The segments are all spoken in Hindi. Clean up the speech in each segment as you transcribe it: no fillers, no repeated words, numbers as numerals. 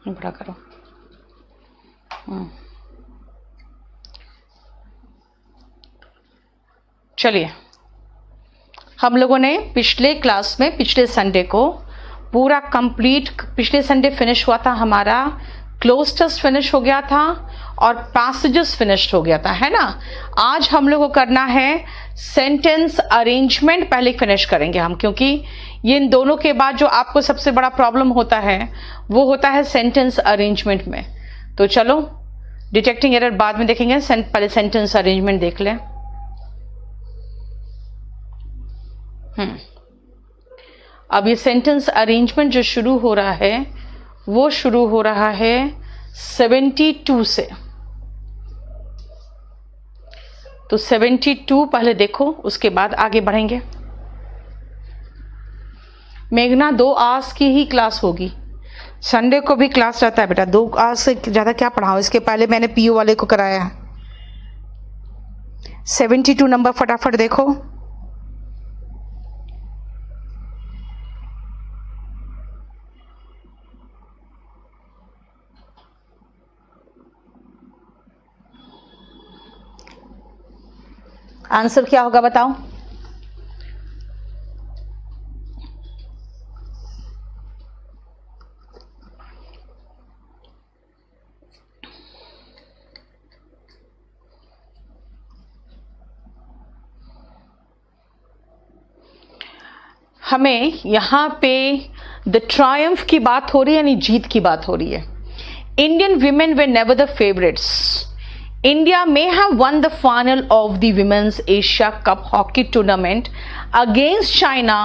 बड़ा करो। चलिए, हम लोगों ने पिछले क्लास में पिछले संडे को पूरा कंप्लीट, पिछले संडे फिनिश हुआ था हमारा, क्लोज टेस्ट फिनिश हो गया था और पैसेजेस फिनिश हो गया था, है ना। आज हम लोग को करना है सेंटेंस अरेंजमेंट, पहले फिनिश करेंगे हम, क्योंकि ये इन दोनों के बाद जो आपको सबसे बड़ा प्रॉब्लम होता है वो होता है सेंटेंस अरेंजमेंट में। तो चलो, डिटेक्टिंग एरर बाद में देखेंगे, पहले सेंटेंस अरेंजमेंट देख लें। अब ये सेंटेंस अरेंजमेंट जो शुरू हो रहा है वो शुरू हो रहा है 72 से। तो 72 पहले देखो, उसके बाद आगे बढ़ेंगे। मेघना 2 आवर्स की ही क्लास होगी, संडे को भी क्लास रहता है बेटा, 2 आवर्स से ज़्यादा क्या पढ़ाऊँ। इसके पहले मैंने पीओ वाले को कराया है। 72 नंबर फटाफट देखो। आंसर क्या होगा बताओ। हमें यहाँ पे द ट्रायम्फ की बात हो रही है, यानी जीत की बात हो रही है। Indian women way never the favourites. India may have won the final of the Women's Asia Cup hockey tournament against China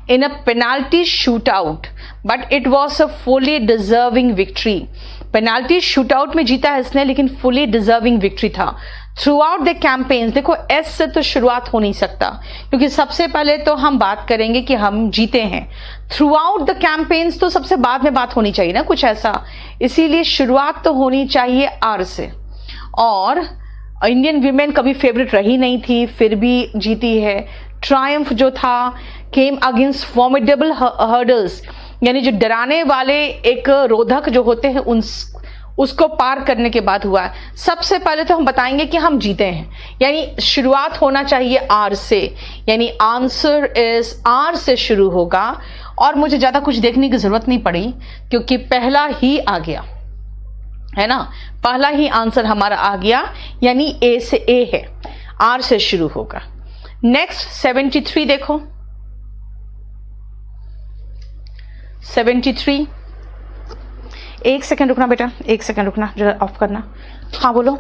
in a penalty shootout, but it was a fully deserving victory. Penalty shootout में जीता है इसने, लेकिन फुली डिजर्विंग विक्ट्री था। थ्रू आउट द कैंपेन्स, देखो एस से तो शुरुआत हो नहीं सकता, क्योंकि सबसे पहले तो हम बात करेंगे कि हम जीते हैं। थ्रू आउट द कैंपेन्स तो सबसे बाद में बात होनी चाहिए ना, कुछ ऐसा, इसीलिए शुरुआत तो होनी चाहिए आर से। और इंडियन वीमेन कभी फेवरेट रही नहीं थी, फिर भी जीती है। ट्रायम्फ जो था केम अगेंस्ट फॉर्मिडेबल हर्डल्स, यानी जो डराने वाले एक रोधक जो होते हैं उसको पार करने के बाद हुआ है। सबसे पहले तो हम बताएंगे कि हम जीते हैं, यानी शुरुआत होना चाहिए आर से, यानी आंसर इज आर से शुरू होगा। और मुझे ज्यादा कुछ देखने की जरूरत नहीं पड़ी, क्योंकि पहला ही आ गया, है ना, पहला ही आंसर हमारा आ गया, यानी ए से ए है, आर से शुरू होगा। नेक्स्ट 73 देखो। 73, एक सेकंड रुकना बेटा, एक सेकंड रुकना, जरा ऑफ करना। हाँ बोलो।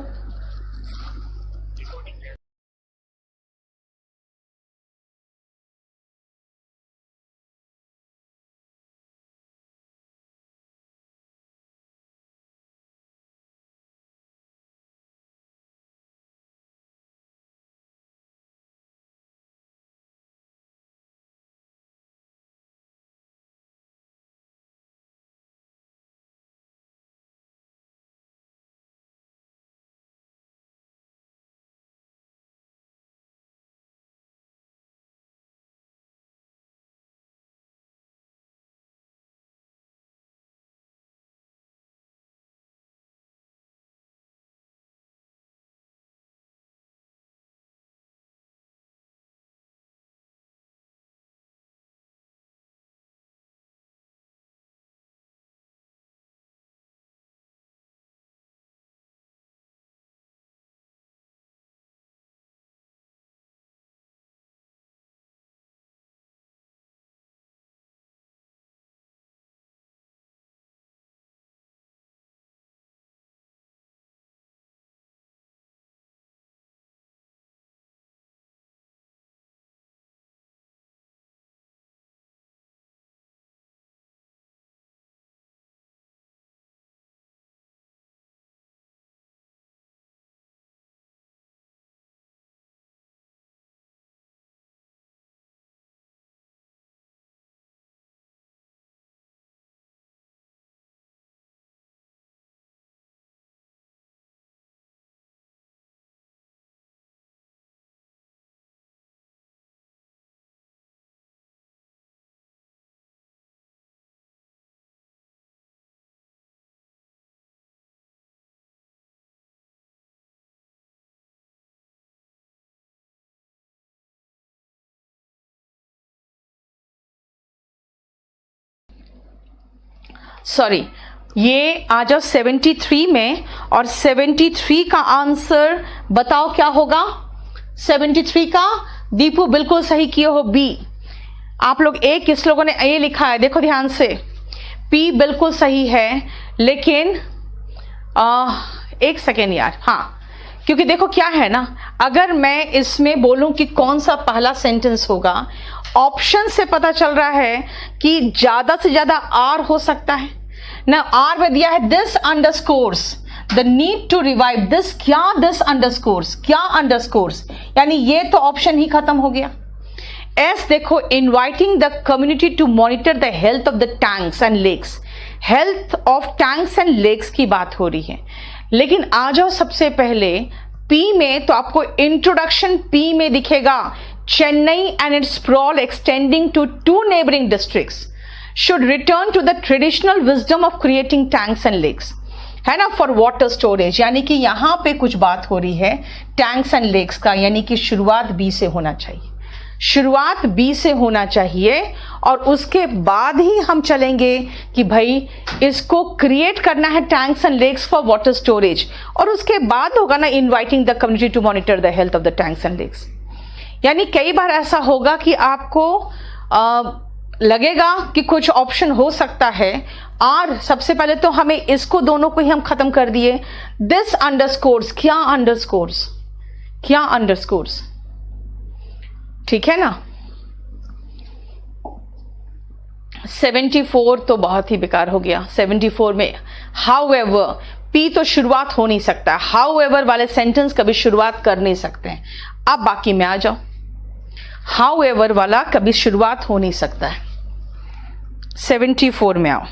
सॉरी, ये आ जाओ 73 में, और 73 का आंसर बताओ क्या होगा। 73 का दीपू बिल्कुल सही किए हो, बी। आप लोग ए, किस लोगों ने ए लिखा है, देखो ध्यान से, पी बिल्कुल सही है, लेकिन एक सेकेंड यार, हाँ, क्योंकि देखो क्या है ना, अगर मैं इसमें बोलूं कि कौन सा पहला सेंटेंस होगा, ऑप्शन से पता चल रहा है कि ज्यादा से ज्यादा आर हो सकता है ना। आर में दिया है this underscores the need to revive this, क्या दिस अंडरस्कोर्स, क्या अंडरस्कोर्स, यानी ये तो ऑप्शन ही खत्म हो गया। एस देखो, inviting the community to monitor the health of the tanks and lakes, health of tanks and lakes की बात हो रही है। लेकिन आ जाओ सबसे पहले पी में, तो आपको इंट्रोडक्शन पी में दिखेगा, Chennai and its sprawl extending to 2 neighbouring districts should return to the traditional wisdom of creating tanks and lakes, है ना, for water storage। यानी कि यहां पे कुछ बात हो रही है टैंक्स एंड लेक्स का, यानी कि शुरुआत बी से होना चाहिए, शुरुआत बी से होना चाहिए, और उसके बाद ही हम चलेंगे कि भाई इसको क्रिएट करना है tanks and lakes for water storage, और उसके बाद होगा ना inviting the community to monitor the health of the tanks and lakes. यानी कई बार ऐसा होगा कि आपको लगेगा कि कुछ ऑप्शन हो सकता है, और सबसे पहले तो हमें इसको दोनों को ही हम खत्म कर दिए। दिस अंडरस्कोर्स, क्या अंडरस्कोर्स, क्या अंडरस्कोर्स, ठीक है ना। 74 तो बहुत ही बेकार हो गया। 74 में हाउएवर, पी तो शुरुआत हो नहीं सकता, हाउएवर वाले सेंटेंस कभी शुरुआत कर नहीं सकते हैं। अब बाकी में आ जाओ, हाउएवर वाला कभी शुरुआत हो नहीं सकता है। 74 में आओ,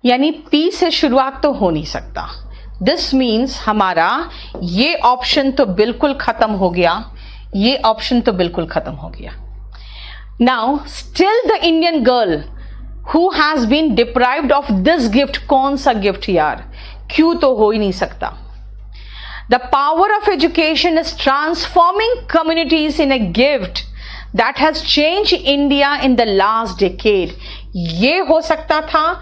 यानी पी से शुरुआत तो हो नहीं सकता। दिस मीन्स हमारा ये ऑप्शन तो बिल्कुल खत्म हो गया, ये ऑप्शन तो बिल्कुल खत्म हो गया। Now still the Indian girl who has been deprived of this gift, कौन सा गिफ्ट यार, क्यों तो हो ही नहीं सकता। The power of education is transforming communities in a gift that has change India in the last decade. ये हो सकता था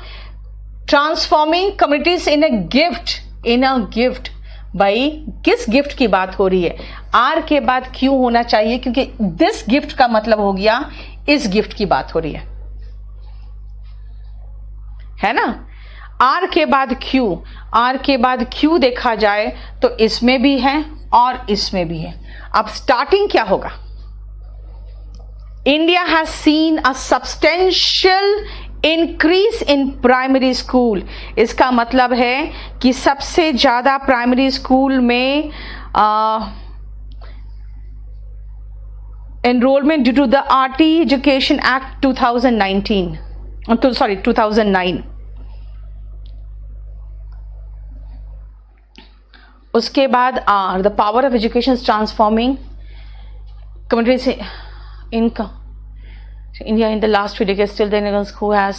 transforming communities in a gift, in a gift. भाई किस गिफ्ट की बात हो रही है, आर के बाद क्यों होना चाहिए, क्योंकि दिस गिफ्ट का मतलब हो गया इस गिफ्ट की बात हो रही है ना। आर के बाद क्यू, आर के बाद क्यू देखा जाए तो इसमें भी है और इसमें भी है। अब स्टार्टिंग क्या होगा, India has seen a substantial increase in primary school. इसका मतलब है कि सबसे ज्यादा प्राइमरी स्कूल में enrolment due to the RT education act 2009। उसके बाद are the power of education transforming community income India in the last few decades, still the Indians who has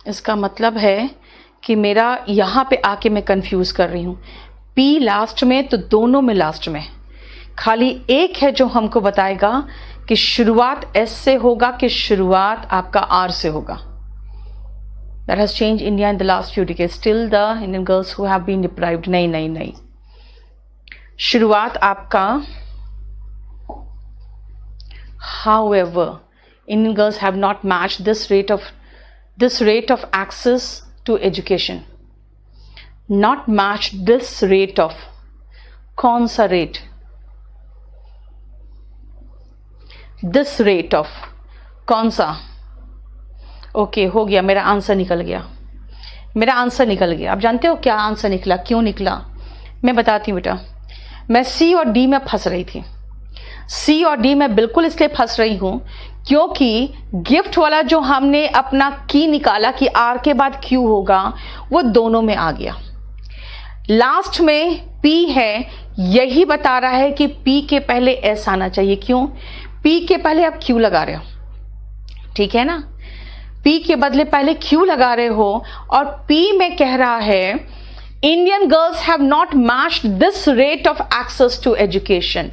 इसका मतलब है कि मेरा यहां पे आके मैं कंफ्यूज कर रही हूं। पी लास्ट में तो दोनों में लास्ट में, खाली एक है जो हमको बताएगा कि शुरुआत एस से होगा कि शुरुआत आपका आर से होगा। That has changed India in the last few decades. Still the Indian girls who have been deprived. नहीं, शुरुआत आपका however Indian girls have not matched this rate of access to education. Not matched this rate of, कौन सा rate? This rate of, कौन सा? ओके हो गया, मेरा आंसर निकल गया, मेरा आंसर निकल गया। आप जानते हो क्या आंसर निकला, क्यों निकला, मैं बताती हूँ बेटा। मैं सी और डी में फंस रही थी, सी और डी में बिल्कुल इसलिए फंस रही हूं क्योंकि गिफ्ट वाला जो हमने अपना की निकाला कि आर के बाद क्यू होगा, वो दोनों में आ गया। लास्ट में पी है, यही बता रहा है कि P के पहले S आना चाहिए। क्यों? P के पहले आप Q लगा रहे हो, ठीक है ना, P के बदले पहले Q लगा रहे हो, और P में कह रहा है Indian girls have not matched this rate of access to education.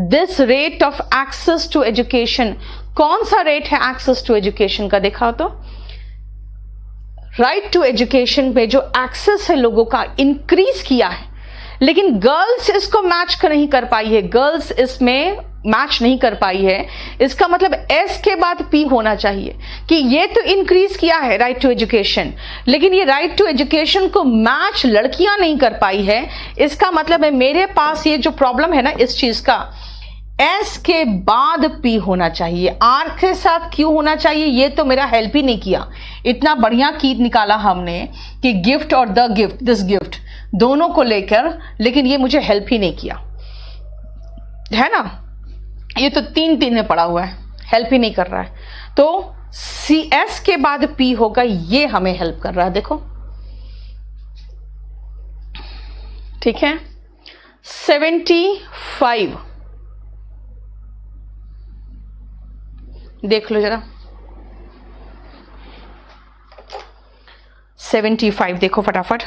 This rate of access to education, कौन सा रेट है एक्सेस टू एजुकेशन का? दिखाओ तो। राइट टू एजुकेशन पे जो एक्सेस है लोगों का इंक्रीज किया है, लेकिन गर्ल्स इसको मैच नहीं कर पाई है, गर्ल्स इसमें मैच नहीं कर पाई है। इसका मतलब एस के बाद पी होना चाहिए कि ये तो इंक्रीज किया है राइट टू एजुकेशन, लेकिन ये राइट टू एजुकेशन को मैच लड़कियां नहीं कर पाई है। इसका मतलब है मेरे पास ये जो प्रॉब्लम है ना इस चीज का, एस के बाद पी होना चाहिए, आर के साथ क्यू होना चाहिए। ये तो मेरा हेल्प ही नहीं किया। इतना बढ़िया की निकाला हमने कि गिफ्ट और द गिफ्ट, दिस गिफ्ट दोनों को लेकर, लेकिन ये मुझे हेल्प ही नहीं किया, है ना। ये तो 3-3 में पड़ा हुआ है, हेल्प ही नहीं कर रहा है। तो सी एस के बाद पी होगा, ये हमें हेल्प कर रहा है। देखो, ठीक है। 75 देख लो जरा, 75 देखो फटाफट।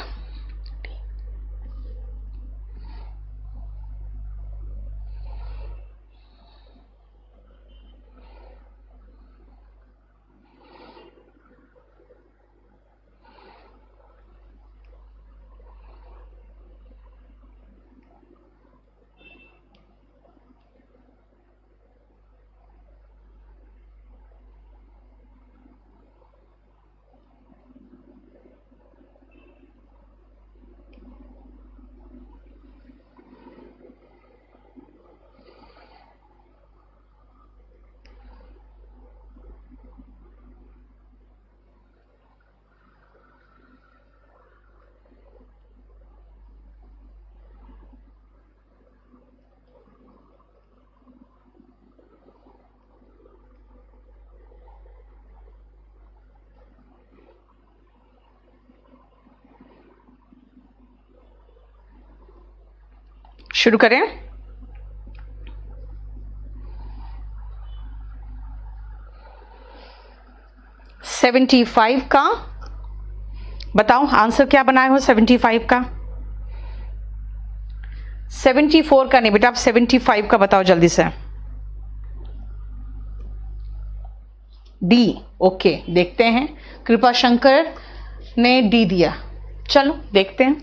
शुरू करें। सेवेंटी 75 का बताओ आंसर क्या बनाए हो? 75 का, 74 का नहीं बेटा, आप 75 का बताओ जल्दी से। डी, ओके, देखते हैं। कृपा शंकर ने डी दिया, चलो देखते हैं।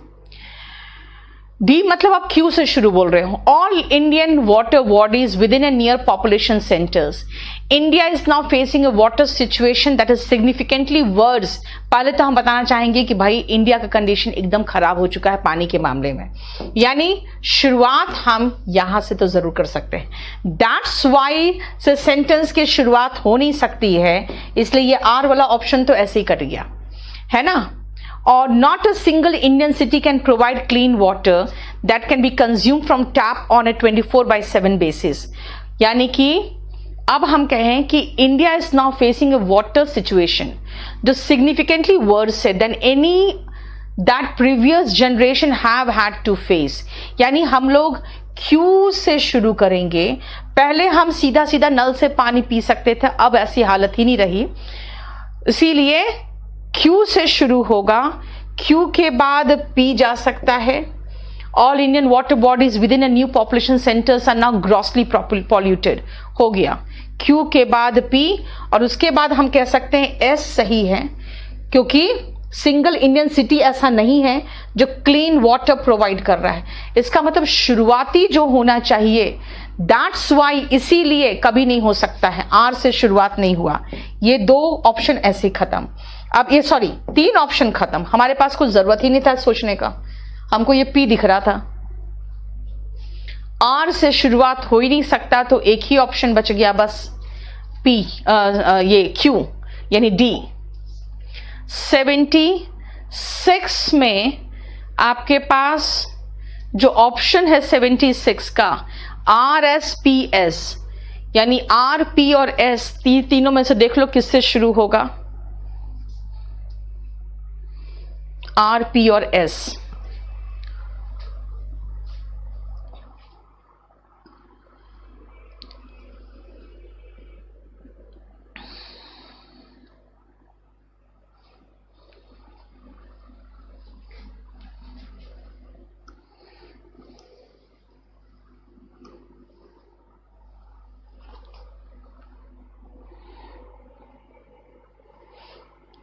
डी मतलब आप क्यू से शुरू बोल रहे हो। All Indian water bodies within a near population centres, India is now facing a water situation that is significantly worse. पहले तो हम बताना चाहेंगे कि भाई इंडिया का कंडीशन एकदम खराब हो चुका है पानी के मामले में, यानी शुरुआत हम यहां से तो जरूर कर सकते हैं। दैट्स वाई से सेंटेंस की शुरुआत हो नहीं सकती है, इसलिए ये आर वाला ऑप्शन तो ऐसे ही कट गया, है ना। और not a single Indian city can provide clean water that can be consumed from tap on a 24/7 basis। यानी कि अब हम कहें कि India is now facing a water situation जो सिग्निफिकेंटली वर्स है than any that previous generation have had to face. यानी हम लोग क्यू से शुरू करेंगे। पहले हम सीधा सीधा नल से पानी पी सकते थे, अब ऐसी हालत ही नहीं रही, इसीलिए क्यू से शुरू होगा। क्यू के बाद पी जा सकता है। All Indian water bodies within a new population centres are now grossly polluted, हो गया क्यू के बाद पी। और उसके बाद हम कह सकते हैं एस सही है, क्योंकि सिंगल इंडियन सिटी ऐसा नहीं है जो क्लीन वाटर प्रोवाइड कर रहा है। इसका मतलब शुरुआती जो होना चाहिए, दैट्स वाई, इसीलिए कभी नहीं हो सकता है, आर से शुरुआत नहीं हुआ। ये 2 ऑप्शन ऐसे खत्म। अब ये 3 ऑप्शन खत्म। हमारे पास कुछ जरूरत ही नहीं था सोचने का, हमको ये पी दिख रहा था। आर से शुरुआत हो ही नहीं सकता, तो एक ही ऑप्शन बच गया बस, पी, ये क्यू यानी डी। 76 में आपके पास जो ऑप्शन है 76 का, आर एस पी एस, यानी आर पी और एस तीनों में से देख लो किससे शुरू होगा। आर पी और एस,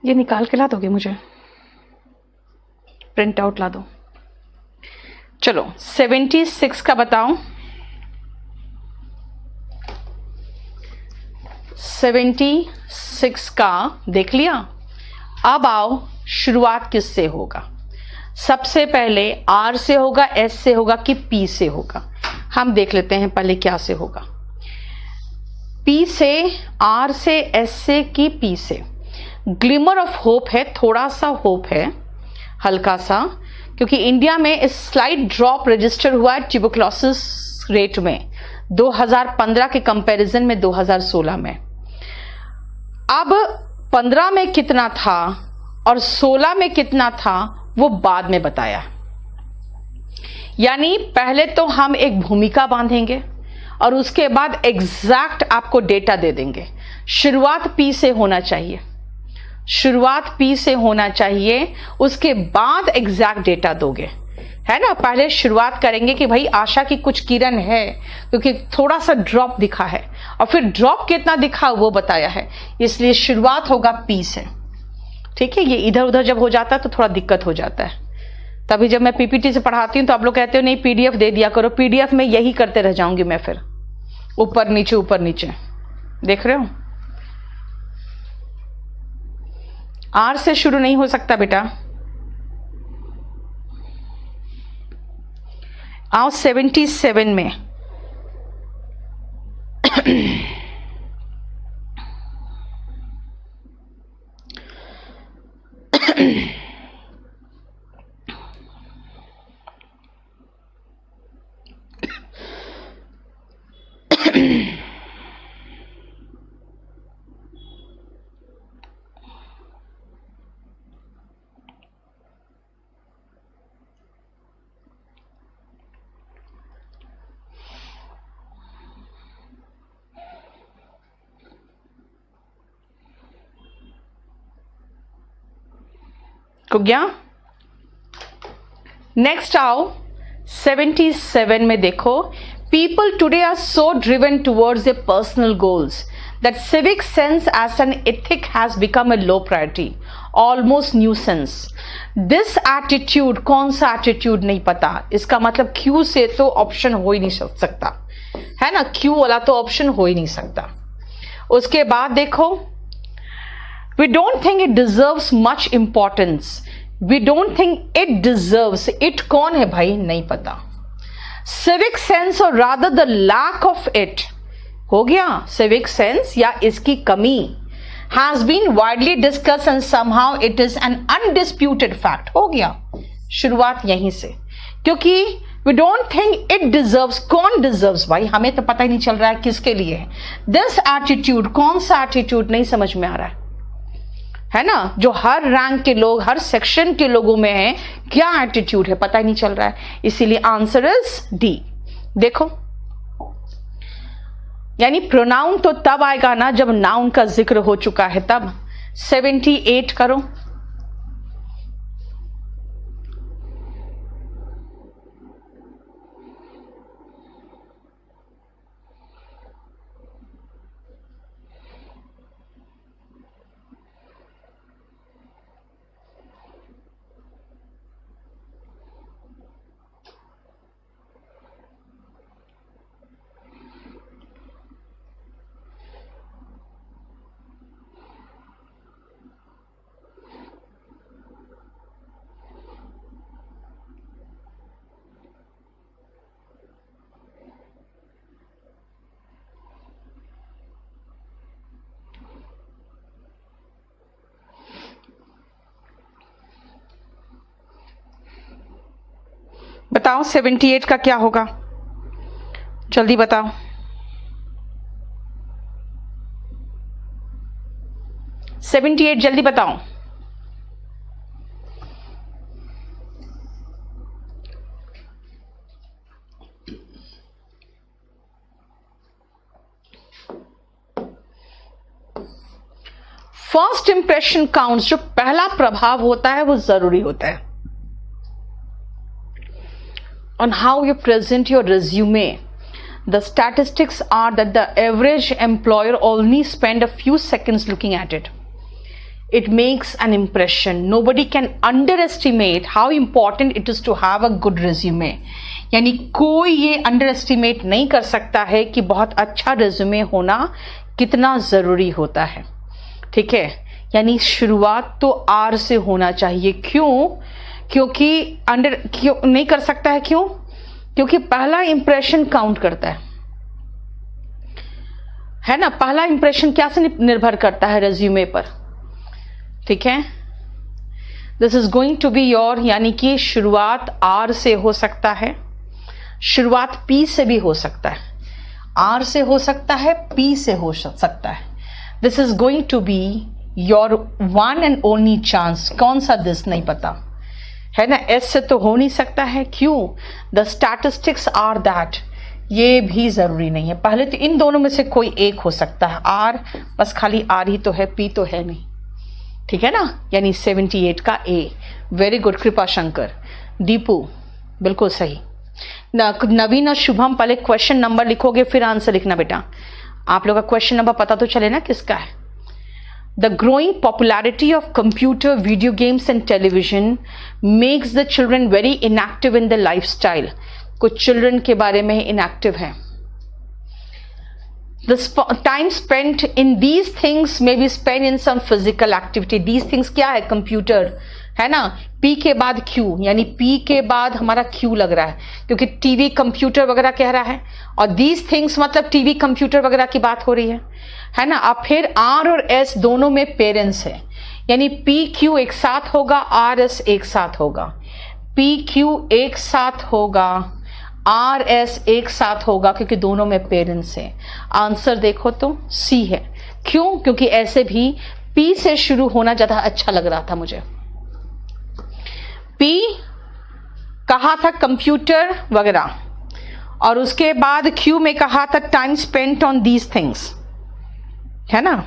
ये निकाल के ला दोगे मुझे, प्रिंट आउट ला दो। चलो 76 का बताओ। 76 का देख लिया। अब आओ, शुरुआत किससे होगा? सबसे पहले आर से होगा, एस से होगा कि पी से होगा? हम देख लेते हैं पहले क्या से होगा। पी से, आर से, एस से कि पी से? ग्लिमर ऑफ होप है, थोड़ा सा होप है, हल्का सा, क्योंकि इंडिया में इस स्लाइड ड्रॉप रजिस्टर हुआ है ट्यूबरक्लोसिस रेट में 2015 के कंपैरिजन में 2016 में। अब 15 में कितना था और 16 में कितना था वो बाद में बताया। यानी पहले तो हम एक भूमिका बांधेंगे और उसके बाद एग्जैक्ट आपको डेटा दे देंगे। शुरुआत पी से होना चाहिए, शुरुआत पी से होना चाहिए, उसके बाद एग्जैक्ट डेटा दोगे, है ना। पहले शुरुआत करेंगे कि भाई आशा की कुछ किरण है, क्योंकि थोड़ा सा ड्रॉप दिखा है और फिर ड्रॉप कितना दिखा वो बताया है, इसलिए शुरुआत होगा पी से। ठीक है, ये इधर उधर जब हो जाता है तो थोड़ा दिक्कत हो जाता है। तभी जब मैं पीपीटी से पढ़ाती हूँ तो आप लोग कहते हो नहीं पीडीएफ दे दिया करो। पीडीएफ में यही करते रह जाऊंगी मैं, फिर ऊपर नीचे ऊपर नीचे। देख रहे हो, आर से शुरू नहीं हो सकता बेटा। आओ 77 में। को गया। नेक्स्ट आओ 77 में। देखो, people today are so driven towards their personal goals that civic sense as an ethic has become a low priority, almost nuisance. This attitude, कौन सा एटीट्यूड नहीं पता, इसका मतलब क्यू से तो ऑप्शन हो ही नहीं सकता, है ना। क्यू वाला तो ऑप्शन हो ही नहीं सकता। उसके बाद देखो, we don't think it deserves much importance. We don't think it deserves. It कौन है भाई, नहीं पता। civic sense or rather the lack of it, हो गया। civic sense या इसकी कमी has been widely discussed and somehow it is an undisputed fact, हो गया। शुरुआत यहीं से, क्योंकि we don't think it deserves, कौन deserves भाई, हमें तो पता ही नहीं चल रहा है किसके लिए है। this attitude, कौन सा एटीट्यूड नहीं समझ में आ रहा है ना। जो हर रैंक के लोग, हर सेक्शन के लोगों में है, क्या एटीट्यूड है पता ही नहीं चल रहा है, इसीलिए आंसर इज डी। देखो, यानी प्रोनाउन तो तब आएगा ना जब नाउन का जिक्र हो चुका है तब। 78 करो। बताओ 78 का क्या होगा, जल्दी बताओ। सेवेंटी एट जल्दी बताओ। फर्स्ट इंप्रेशन काउंट्स, जो पहला प्रभाव होता है वो जरूरी होता है। On how you present your resume, the statistics are that the average employer only spend a few seconds looking at it. it makes an impression. Nobody can underestimate how important it is to have a good resume. यानी कोई ये underestimate नहीं कर सकता है कि बहुत अच्छा resume होना कितना ज़रूरी होता है. ठीक है, यानी शुरुआत तो R से होना चाहिए. क्यों? क्योंकि क्यों नहीं कर सकता है? क्यों? क्योंकि पहला इंप्रेशन काउंट करता है ना. पहला इंप्रेशन क्या से निर्भर करता है? रेज्यूमे पर. ठीक है, this is going to be your, यानी कि शुरुआत R से हो सकता है, शुरुआत P से भी हो सकता है. R से हो सकता है, P से हो सकता है. This is going to be your one and only chance. कौन सा दिस नहीं पता है ना. S से तो हो नहीं सकता है. क्यों? The statistics are that. ये भी जरूरी नहीं है. पहले तो इन दोनों में से कोई एक हो सकता है. R, बस खाली R ही तो है, P तो है नहीं. ठीक है ना, यानी 78 का A. वेरी गुड कृपा शंकर. दीपू बिल्कुल सही. नवीन और शुभम, पहले क्वेश्चन नंबर लिखोगे फिर आंसर लिखना बेटा. आप लोग का क्वेश्चन नंबर पता तो चले ना किसका है. The growing popularity of computer, video games and television makes the children very inactive in their lifestyle. कुछ children के बारे में inactive हैं. The time spent in these things may be spent in some physical activity. These things क्या है? Computer है ना. P के बाद Q, यानी P के बाद हमारा Q लग रहा है क्योंकि टीवी कंप्यूटर वगैरह कह रहा है, और these things मतलब टीवी कंप्यूटर वगैरह की बात हो रही है ना. अब फिर R और S दोनों में पेरेंट्स है, यानी P Q एक साथ होगा, R S एक साथ होगा. P Q एक साथ होगा, R S एक साथ होगा क्योंकि दोनों में पेरेंट्स है. आंसर देखो तो C है. क्यों? क्योंकि ऐसे भी P से शुरू होना ज्यादा अच्छा लग रहा था मुझे. P कहा था कंप्यूटर वगैरह, और उसके बाद Q में कहा था time spent on these things, है ना.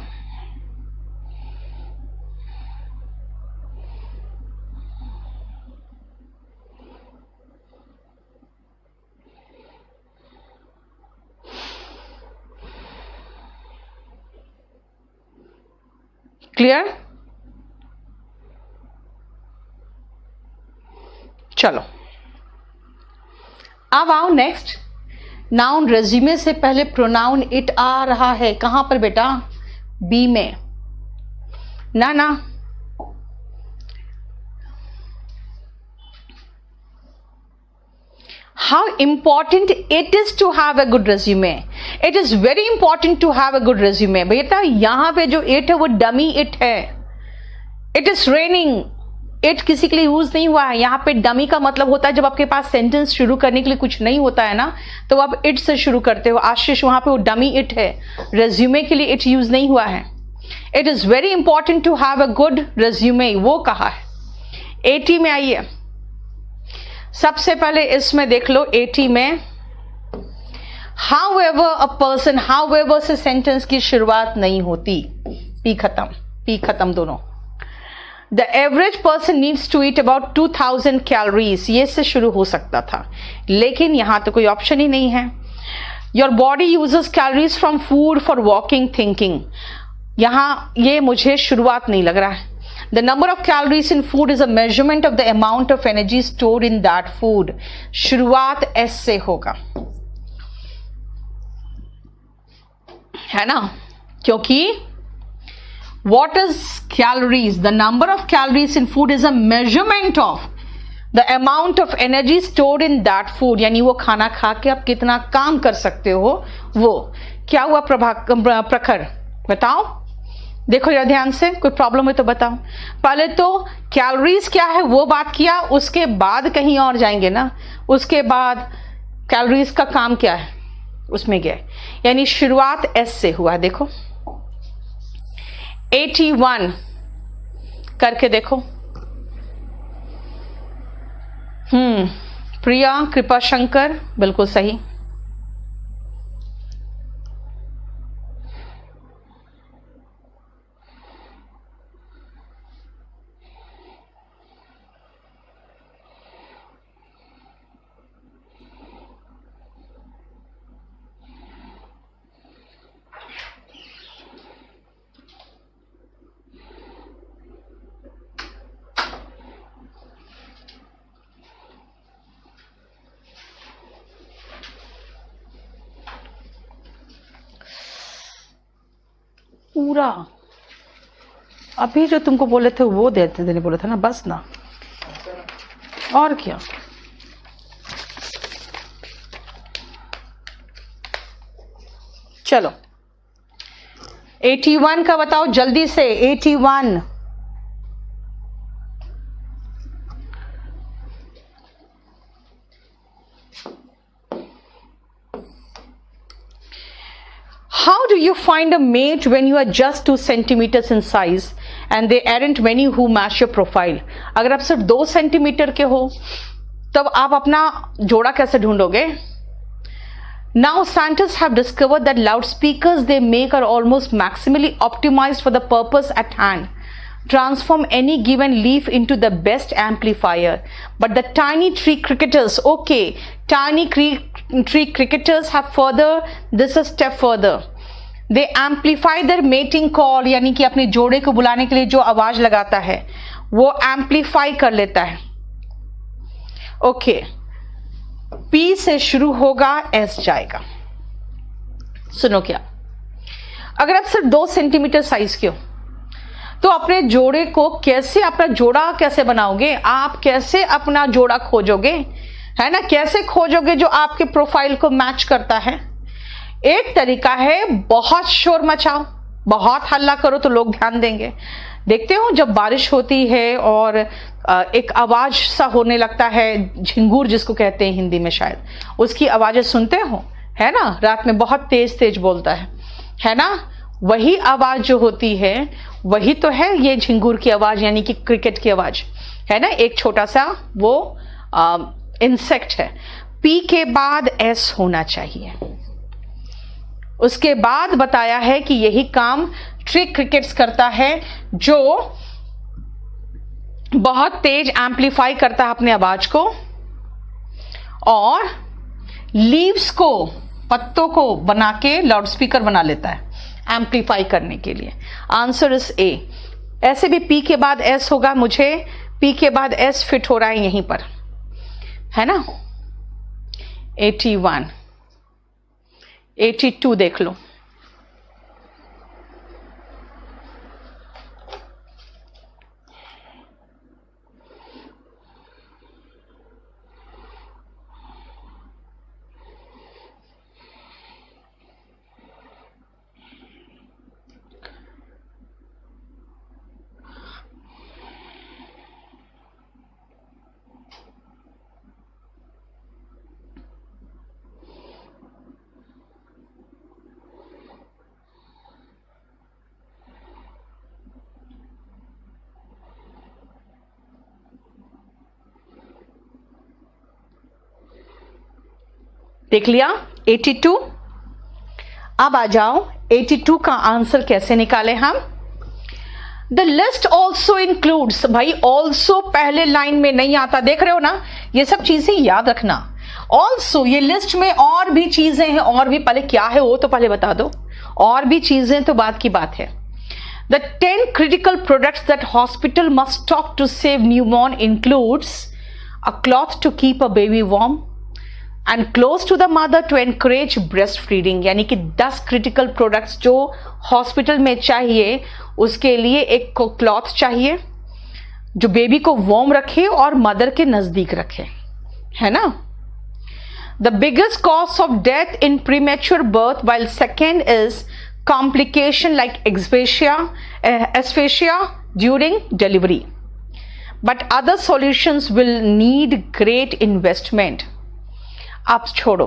क्लियर? चलो अब आओ नेक्स्ट. नाउन रेज्यूमे से पहले प्रोनाउन इट आ रहा है. कहां पर बेटा? बी में ना. How important it is to have a good resume. It is very important to have a good resume. बेटा यहां पे जो it है वो डमी it है. It is raining. इट किसी के लिए यूज नहीं हुआ है. यहाँ पे डमी का मतलब होता है जब आपके पास सेंटेंस शुरू करने के लिए कुछ नहीं होता है ना, तो आप इट से शुरू करते हो. आशीष वहां पे वो डमी इट है. रेज्यूमे के लिए इट यूज नहीं हुआ है. It is very important to have a good resume, वो कहा है. 80 में आइए. सबसे पहले इसमें देख लो 80 में however अ पर्सन, however से सेंटेंस की शुरुआत नहीं होती. पी खत्म दोनों. The average person needs to eat about 2000 calories. ये से शुरू हो सकता था, लेकिन यहां तो कोई ऑप्शन ही नहीं है. Your body uses calories from food for walking, thinking. यहां ये मुझे शुरुआत नहीं लग रहा है. The number of calories in food is a measurement of the amount of energy stored in that food. शुरुआत S से होगा, है ना. क्योंकि what is calories? The number of calories in food is a measurement of the amount of energy stored in that food. यानी वो खाना खा के आप कितना काम कर सकते हो. वो क्या हुआ प्रखर? बताओ, देखो जरा ध्यान से, कोई प्रॉब्लम है तो बताओ. पहले तो कैलोरीज क्या है वो बात किया, उसके बाद कहीं और जाएंगे ना. उसके बाद कैलोरीज का काम क्या है उसमें गए, यानी शुरुआत S से हुआ. देखो 81 करके देखो. प्रिया कृपा शंकर बिल्कुल सही. पूरा अभी जो तुमको बोले थे वो देने बोले थे ना, बस ना, और क्या। चलो 81 का बताओ जल्दी से। 81 How do you find a mate when you are just 2 centimeters in size and there aren't many who match your profile? अगर आप सिर्फ 2 सेंटीमीटर के हो तब आप अपना जोड़ा कैसे ढूंढोगे? Now scientists have discovered that loudspeakers they make are almost maximally optimized for the purpose at hand. Transform any given leaf into the best amplifier. But the tiny tree cricketers, okay, tiny tree cricketers have further this a step further. They amplify their mating call, यानी कि अपने जोड़े को बुलाने के लिए जो आवाज लगाता है वो amplify कर लेता है। ओके, P से शुरू होगा, S जाएगा। सुनो क्या, अगर आप सिर्फ 2 सेंटीमीटर साइज के हो तो अपने जोड़े को कैसे, अपना जोड़ा कैसे बनाओगे? आप कैसे अपना जोड़ा खोजोगे, है ना? कैसे खोजोगे जो आपके प्रोफाइल को मैच करता है? एक तरीका है, बहुत शोर मचाओ, बहुत हल्ला करो तो लोग ध्यान देंगे। देखते हो जब बारिश होती है और एक आवाज सा होने लगता है, झिंगूर जिसको कहते हैं हिंदी में, शायद उसकी आवाजें सुनते हो, है ना? रात में बहुत तेज तेज बोलता है ना? वही आवाज जो होती है वही तो है ये झिंगूर की आवाज, यानी कि क्रिकेट की आवाज, है ना? एक छोटा सा वो इंसेक्ट है। पी के बाद एस होना चाहिए। उसके बाद बताया है कि यही काम ट्री क्रिकेट्स करता है, जो बहुत तेज एम्पलीफाई करता है अपने आवाज को और लीव्स को, पत्तों को बना के लाउडस्पीकर बना लेता है एम्पलीफाई करने के लिए। Answer is a. ऐसे भी पी के बाद एस होगा, मुझे पी के बाद एस फिट हो रहा है यहीं पर, है ना? 81, 82 देख लो। देख लिया 82। अब आ जाओ 82 का आंसर कैसे निकाले हम। द लिस्ट ऑल्सो इंक्लूड्स, भाई ऑल्सो पहले लाइन में नहीं आता, देख रहे हो ना? ये सब चीजें याद रखना। ऑल्सो ये लिस्ट में और भी चीजें हैं, और भी, पहले क्या है वो तो पहले बता दो। और भी चीजें तो बात की बात है। The 10 critical products that hospital must stock to save newborn includes a cloth to keep a baby warm and close to the mother to encourage breastfeeding, यानी कि 10 क्रिटिकल प्रोडक्ट्स जो हॉस्पिटल में चाहिए। उसके लिए एक क्लॉथ चाहिए जो बेबी को वार्म रखे और मदर के नजदीक रखे, है ना? The biggest cause of death in premature birth, while second is complication like asphyxia during delivery, but other solutions will need great investment. आप छोड़ो,